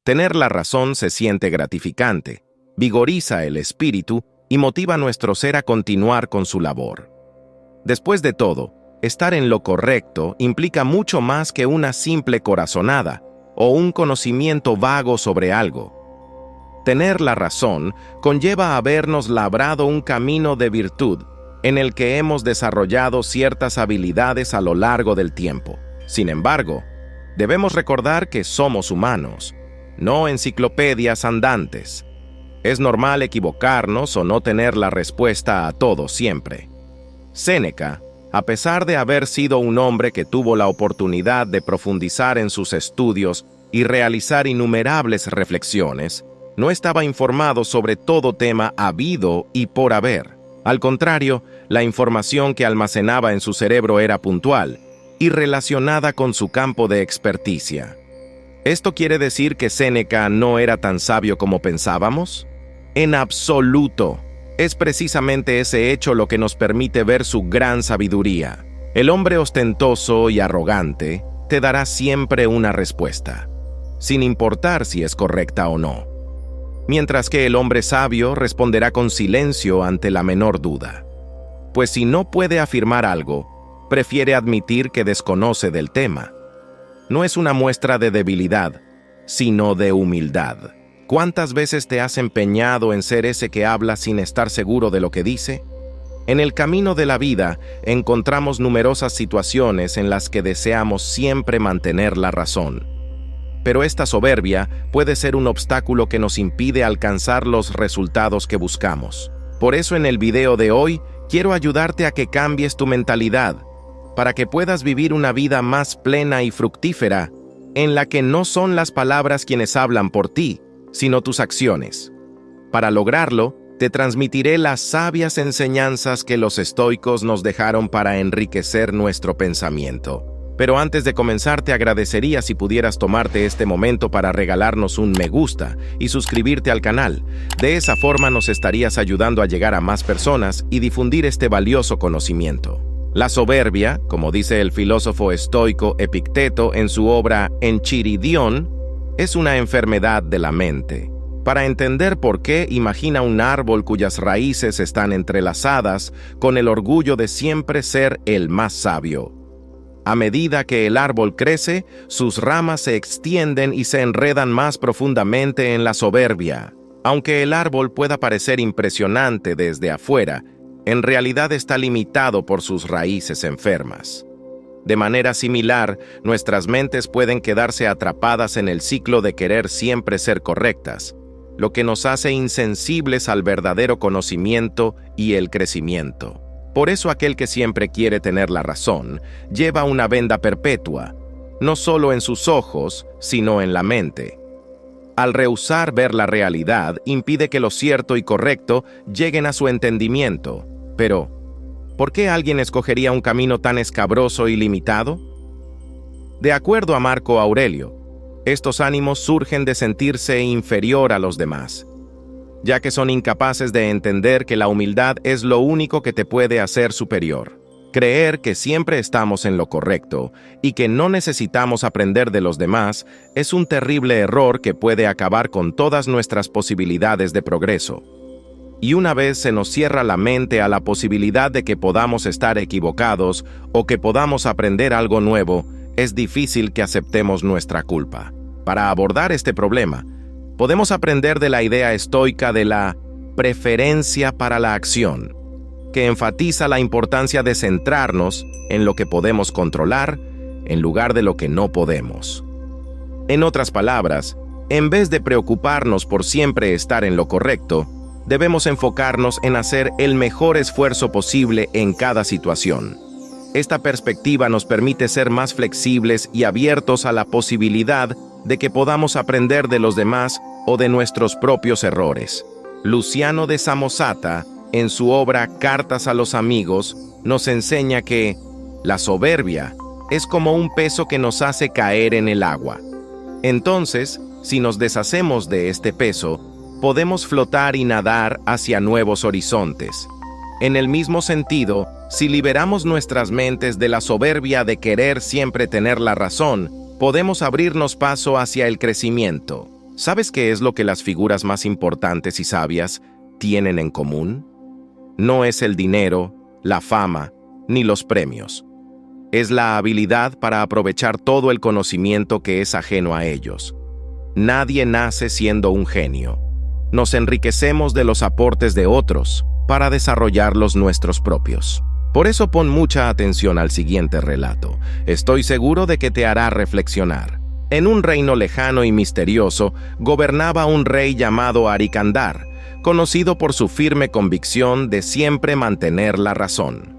Tener la razón se siente gratificante, vigoriza el espíritu y motiva a nuestro ser a continuar con su labor. Después de todo, estar en lo correcto implica mucho más que una simple corazonada o un conocimiento vago sobre algo. Tener la razón conlleva habernos labrado un camino de virtud en el que hemos desarrollado ciertas habilidades a lo largo del tiempo. Sin embargo, debemos recordar que somos humanos, no enciclopedias andantes. Es normal equivocarnos o no tener la respuesta a todo siempre. Séneca, a pesar de haber sido un hombre que tuvo la oportunidad de profundizar en sus estudios y realizar innumerables reflexiones, no estaba informado sobre todo tema habido y por haber. Al contrario, la información que almacenaba en su cerebro era puntual y relacionada con su campo de experticia. ¿Esto quiere decir que Séneca no era tan sabio como pensábamos? En absoluto. Es precisamente ese hecho lo que nos permite ver su gran sabiduría. El hombre ostentoso y arrogante te dará siempre una respuesta, sin importar si es correcta o no. Mientras que el hombre sabio responderá con silencio ante la menor duda. Pues si no puede afirmar algo, prefiere admitir que desconoce del tema. No es una muestra de debilidad, sino de humildad. ¿Cuántas veces te has empeñado en ser ese que habla sin estar seguro de lo que dice? En el camino de la vida encontramos numerosas situaciones en las que deseamos siempre mantener la razón. Pero esta soberbia puede ser un obstáculo que nos impide alcanzar los resultados que buscamos. Por eso en el video de hoy quiero ayudarte a que cambies tu mentalidad, para que puedas vivir una vida más plena y fructífera, en la que no son las palabras quienes hablan por ti, sino tus acciones. Para lograrlo, te transmitiré las sabias enseñanzas que los estoicos nos dejaron para enriquecer nuestro pensamiento. Pero antes de comenzar, te agradecería si pudieras tomarte este momento para regalarnos un me gusta y suscribirte al canal. De esa forma nos estarías ayudando a llegar a más personas y difundir este valioso conocimiento. La soberbia, como dice el filósofo estoico Epicteto en su obra Enchiridión, es una enfermedad de la mente. Para entender por qué, imagina un árbol cuyas raíces están entrelazadas con el orgullo de siempre ser el más sabio. A medida que el árbol crece, sus ramas se extienden y se enredan más profundamente en la soberbia. Aunque el árbol pueda parecer impresionante desde afuera, en realidad está limitado por sus raíces enfermas. De manera similar, nuestras mentes pueden quedarse atrapadas en el ciclo de querer siempre ser correctas, lo que nos hace insensibles al verdadero conocimiento y el crecimiento. Por eso aquel que siempre quiere tener la razón, lleva una venda perpetua, no solo en sus ojos, sino en la mente. Al rehusar ver la realidad, impide que lo cierto y correcto lleguen a su entendimiento. Pero, ¿por qué alguien escogería un camino tan escabroso y limitado? De acuerdo a Marco Aurelio, estos ánimos surgen de sentirse inferior a los demás, ya que son incapaces de entender que la humildad es lo único que te puede hacer superior. Creer que siempre estamos en lo correcto y que no necesitamos aprender de los demás es un terrible error que puede acabar con todas nuestras posibilidades de progreso. Y una vez se nos cierra la mente a la posibilidad de que podamos estar equivocados o que podamos aprender algo nuevo, es difícil que aceptemos nuestra culpa. Para abordar este problema, podemos aprender de la idea estoica de la preferencia para la acción, que enfatiza la importancia de centrarnos en lo que podemos controlar en lugar de lo que no podemos. En otras palabras, en vez de preocuparnos por siempre estar en lo correcto, debemos enfocarnos en hacer el mejor esfuerzo posible en cada situación. Esta perspectiva nos permite ser más flexibles y abiertos a la posibilidad de que podamos aprender de los demás o de nuestros propios errores. Luciano de Samosata, en su obra Cartas a los amigos, nos enseña que la soberbia es como un peso que nos hace caer en el agua. Entonces, si nos deshacemos de este peso, podemos flotar y nadar hacia nuevos horizontes. En el mismo sentido, si liberamos nuestras mentes de la soberbia de querer siempre tener la razón, podemos abrirnos paso hacia el crecimiento. ¿Sabes qué es lo que las figuras más importantes y sabias tienen en común? No es el dinero, la fama, ni los premios. Es la habilidad para aprovechar todo el conocimiento que es ajeno a ellos. Nadie nace siendo un genio. Nos enriquecemos de los aportes de otros para desarrollar los nuestros propios. Por eso pon mucha atención al siguiente relato. Estoy seguro de que te hará reflexionar. En un reino lejano y misterioso, gobernaba un rey llamado Arikandar, conocido por su firme convicción de siempre mantener la razón.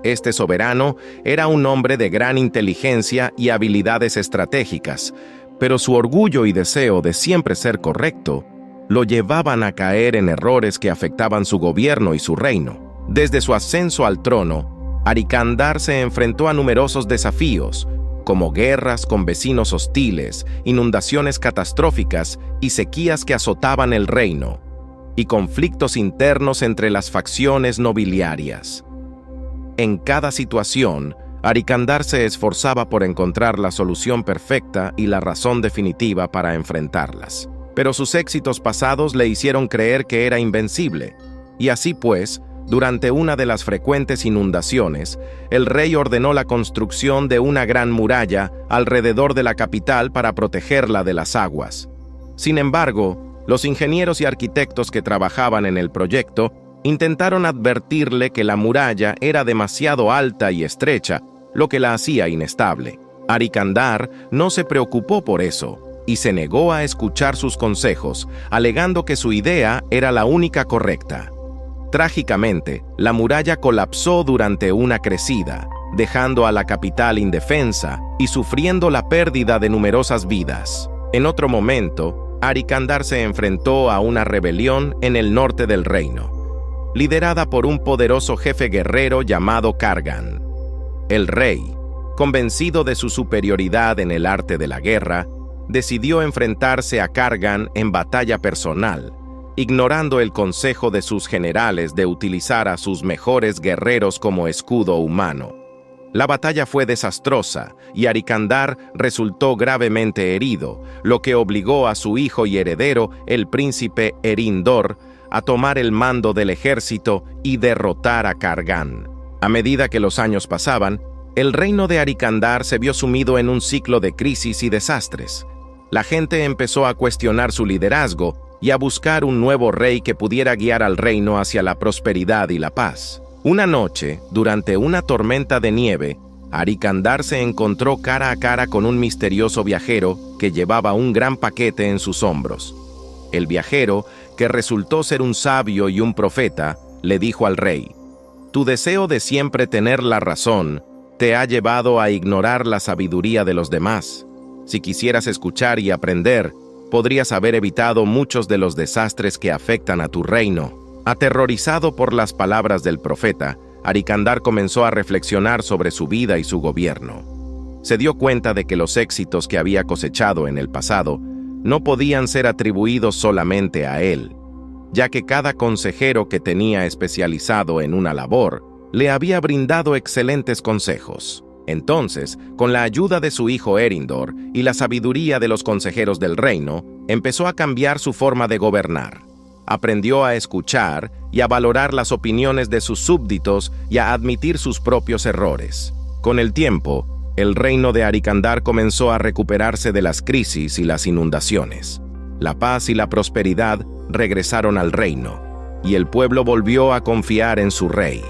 Este soberano era un hombre de gran inteligencia y habilidades estratégicas, pero su orgullo y deseo de siempre ser correcto lo llevaban a caer en errores que afectaban su gobierno y su reino. Desde su ascenso al trono, Arikandar se enfrentó a numerosos desafíos, como guerras con vecinos hostiles, inundaciones catastróficas y sequías que azotaban el reino, y conflictos internos entre las facciones nobiliarias. En cada situación, Arikandar se esforzaba por encontrar la solución perfecta y la razón definitiva para enfrentarlas. Pero sus éxitos pasados le hicieron creer que era invencible, y así pues, durante una de las frecuentes inundaciones, el rey ordenó la construcción de una gran muralla alrededor de la capital para protegerla de las aguas. Sin embargo, los ingenieros y arquitectos que trabajaban en el proyecto intentaron advertirle que la muralla era demasiado alta y estrecha, lo que la hacía inestable. Arikandar no se preocupó por eso y se negó a escuchar sus consejos, alegando que su idea era la única correcta. Trágicamente, la muralla colapsó durante una crecida, dejando a la capital indefensa y sufriendo la pérdida de numerosas vidas. En otro momento, Arikandar se enfrentó a una rebelión en el norte del reino, liderada por un poderoso jefe guerrero llamado Kargan. El rey, convencido de su superioridad en el arte de la guerra, decidió enfrentarse a Kargan en batalla personal, ignorando el consejo de sus generales de utilizar a sus mejores guerreros como escudo humano. La batalla fue desastrosa y Arikandar resultó gravemente herido, lo que obligó a su hijo y heredero, el príncipe Erindor, a tomar el mando del ejército y derrotar a Kargan. A medida que los años pasaban, el reino de Arikandar se vio sumido en un ciclo de crisis y desastres. La gente empezó a cuestionar su liderazgo y a buscar un nuevo rey que pudiera guiar al reino hacia la prosperidad y la paz. Una noche, durante una tormenta de nieve, Arikandar se encontró cara a cara con un misterioso viajero que llevaba un gran paquete en sus hombros. El viajero, que resultó ser un sabio y un profeta, le dijo al rey: «Tu deseo de siempre tener la razón te ha llevado a ignorar la sabiduría de los demás. Si quisieras escuchar y aprender, podrías haber evitado muchos de los desastres que afectan a tu reino». Aterrorizado por las palabras del profeta, Arikandar comenzó a reflexionar sobre su vida y su gobierno. Se dio cuenta de que los éxitos que había cosechado en el pasado no podían ser atribuidos solamente a él, ya que cada consejero que tenía especializado en una labor le había brindado excelentes consejos. Entonces, con la ayuda de su hijo Erindor y la sabiduría de los consejeros del reino, empezó a cambiar su forma de gobernar. Aprendió a escuchar y a valorar las opiniones de sus súbditos y a admitir sus propios errores. Con el tiempo, el reino de Arikandar comenzó a recuperarse de las crisis y las inundaciones. La paz y la prosperidad regresaron al reino, y el pueblo volvió a confiar en su rey.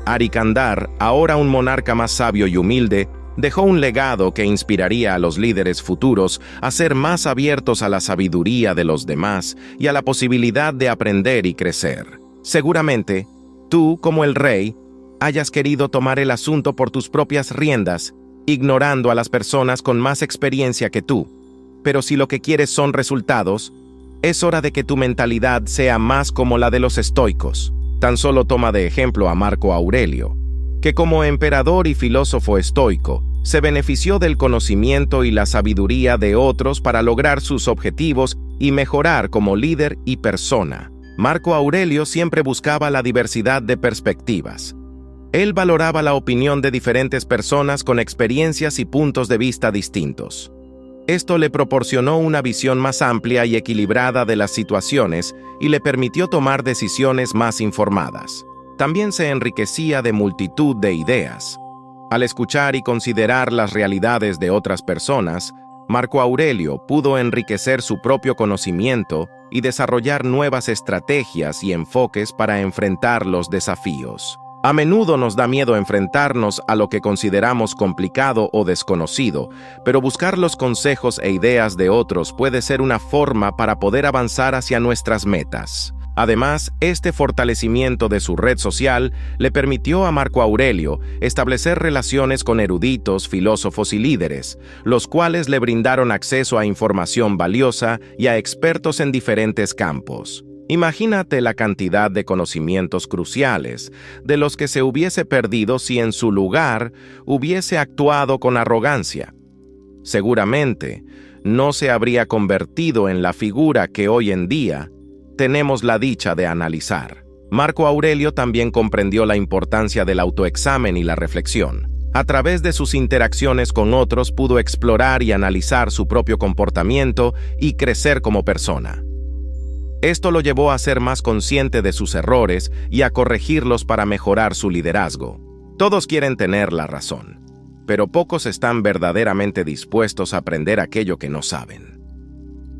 Arikandar, ahora un monarca más sabio y humilde, dejó un legado que inspiraría a los líderes futuros a ser más abiertos a la sabiduría de los demás y a la posibilidad de aprender y crecer. Seguramente, tú, como el rey, hayas querido tomar el asunto por tus propias riendas, ignorando a las personas con más experiencia que tú. Pero si lo que quieres son resultados, es hora de que tu mentalidad sea más como la de los estoicos. Tan solo toma de ejemplo a Marco Aurelio, que como emperador y filósofo estoico, se benefició del conocimiento y la sabiduría de otros para lograr sus objetivos y mejorar como líder y persona. Marco Aurelio siempre buscaba la diversidad de perspectivas. Él valoraba la opinión de diferentes personas con experiencias y puntos de vista distintos. Esto le proporcionó una visión más amplia y equilibrada de las situaciones y le permitió tomar decisiones más informadas. También se enriquecía de multitud de ideas. Al escuchar y considerar las realidades de otras personas, Marco Aurelio pudo enriquecer su propio conocimiento y desarrollar nuevas estrategias y enfoques para enfrentar los desafíos. A menudo nos da miedo enfrentarnos a lo que consideramos complicado o desconocido, pero buscar los consejos e ideas de otros puede ser una forma para poder avanzar hacia nuestras metas. Además, este fortalecimiento de su red social le permitió a Marco Aurelio establecer relaciones con eruditos, filósofos y líderes, los cuales le brindaron acceso a información valiosa y a expertos en diferentes campos. Imagínate la cantidad de conocimientos cruciales de los que se hubiese perdido si en su lugar hubiese actuado con arrogancia. Seguramente, no se habría convertido en la figura que hoy en día tenemos la dicha de analizar. Marco Aurelio también comprendió la importancia del autoexamen y la reflexión. A través de sus interacciones con otros pudo explorar y analizar su propio comportamiento y crecer como persona. Esto lo llevó a ser más consciente de sus errores y a corregirlos para mejorar su liderazgo. Todos quieren tener la razón, pero pocos están verdaderamente dispuestos a aprender aquello que no saben.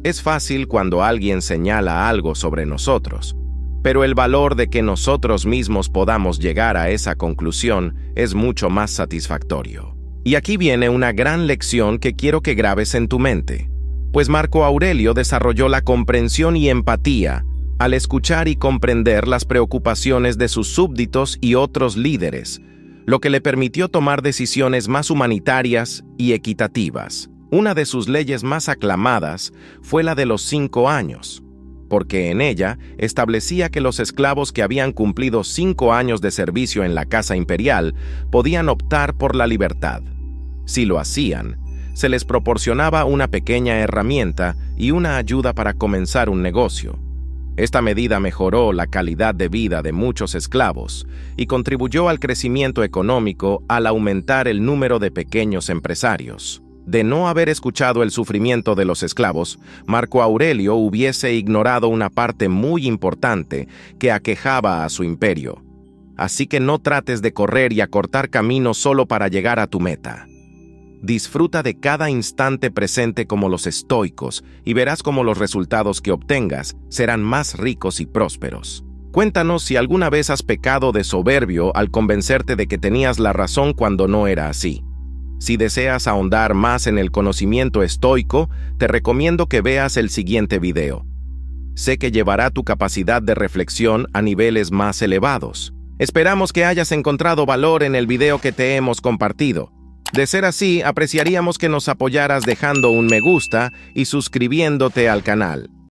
Es fácil cuando alguien señala algo sobre nosotros, pero el valor de que nosotros mismos podamos llegar a esa conclusión es mucho más satisfactorio. Y aquí viene una gran lección que quiero que grabes en tu mente, pues Marco Aurelio desarrolló la comprensión y empatía al escuchar y comprender las preocupaciones de sus súbditos y otros líderes, lo que le permitió tomar decisiones más humanitarias y equitativas. Una de sus leyes más aclamadas fue la de los 5 años, porque en ella establecía que los esclavos que habían cumplido 5 años de servicio en la casa imperial podían optar por la libertad. Si lo hacían, se les proporcionaba una pequeña herramienta y una ayuda para comenzar un negocio. Esta medida mejoró la calidad de vida de muchos esclavos y contribuyó al crecimiento económico al aumentar el número de pequeños empresarios. De no haber escuchado el sufrimiento de los esclavos, Marco Aurelio hubiese ignorado una parte muy importante que aquejaba a su imperio. Así que no trates de correr y acortar camino solo para llegar a tu meta. Disfruta de cada instante presente como los estoicos y verás cómo los resultados que obtengas serán más ricos y prósperos. Cuéntanos si alguna vez has pecado de soberbio al convencerte de que tenías la razón cuando no era así. Si deseas ahondar más en el conocimiento estoico, te recomiendo que veas el siguiente video. Sé que llevará tu capacidad de reflexión a niveles más elevados. Esperamos que hayas encontrado valor en el video que te hemos compartido. De ser así, apreciaríamos que nos apoyaras dejando un me gusta y suscribiéndote al canal.